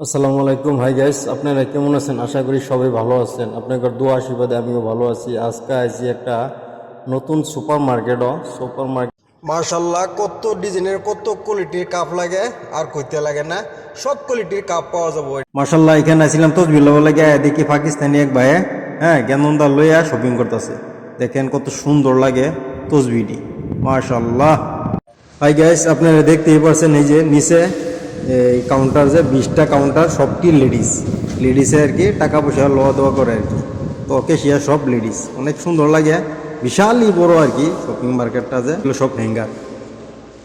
আসসালামু আলাইকুম। Hi guys, আপনারা কেমন আছেন? আশা করি সবাই ভালো আছেন। আপনাদের দোয়া আশীর্বাদে আমিও ভালো আছি। আজকে আছি একটা নতুন সুপার মার্কেট। মার্শাল্লাহ, কত ডিজাইনের কত কোয়ালিটির কাপ লাগে আর কইতে লাগে না, সব কোয়ালিটির কাপ পাওয়া যাবে। মাশাল্লাহ, এখানে আসছিলাম তসবির লাগে দেখি পাকিস্তানি এক ভাইয়ে জ্ঞানন্দা লইয়া শপিং করতেছে। দেখেন কত সুন্দর লাগে তসবিটি, মাশাল্লাহ। হাই গাইস, আপনারা দেখতেই পারছেন এই যে নিচে এই কাউন্টার, যে 20টা কাউন্টার, সবটি লেডিসে আর কি টাকা পয়সা লওয়া দেওয়া করে আর কি। তো কেশিয়া সব লেডিস, অনেক সুন্দর লাগে, বিশালই বড় আর কি শপিং মার্কেটটা, যে এগুলো সব হ্যাঙ্গার।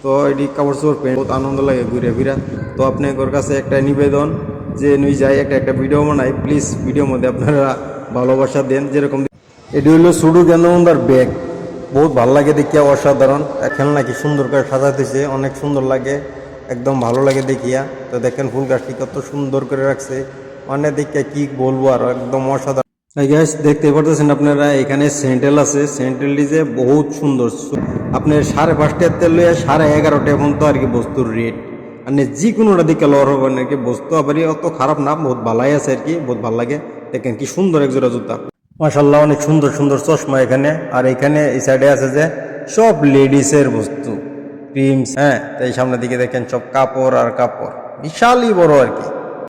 তো এটি কাপড় চোপড় পেন বহুত আনন্দ লাগে ঘুরে ফিরা। তো আপনাদের কাছে একটা নিবেদন, যে নুই যাই একটা ভিডিও বানাই, প্লিজ ভিডিওর মধ্যে আপনারা ভালোবাসা দেন। যেরকম এটি হইলো সুডু জ্ঞানন্দার ব্যাগ, বহুত ভালো লাগে দেখিয়া, অসাধারণ। খেলনা কি সুন্দর করে সাজাতেছে, অনেক সুন্দর লাগে, একদম ভালো লাগে দেখিয়া। তো দেখেন ফুল গাছটি কত সুন্দর করে রাখছে, অনেক দেখিয়া কি বলবো, আর একদম অসাধারণ। গ্যাস দেখতে পারতেছেন আপনারা, এখানে স্যান্ডেল আছে। স্যান্ডেলটি যে বহুত সুন্দর, আপনার 5.5টার তেল লইয়া 11.5টা এখন তো আর কি বস্তুর রেট, মানে যে কোনোটা দিকে লওয়ার হবেন আর কি। বস্তু আবার অত খারাপ না, বহুত ভালাই আছে আর কি, বহুত ভালো লাগে। দেখেন কি সুন্দর এক জোড়া জুতা, মাশাল্লাহ, অনেক সুন্দর সুন্দর চশমা এখানে। আর এখানে এই সাইডে আছে যে সব লেডিসের বস্তু, ক্রিমস। হ্যাঁ, এই সামনের দিকে দেখেন সব কাপড় আর কাপড়, বিশালই বড় আর কি।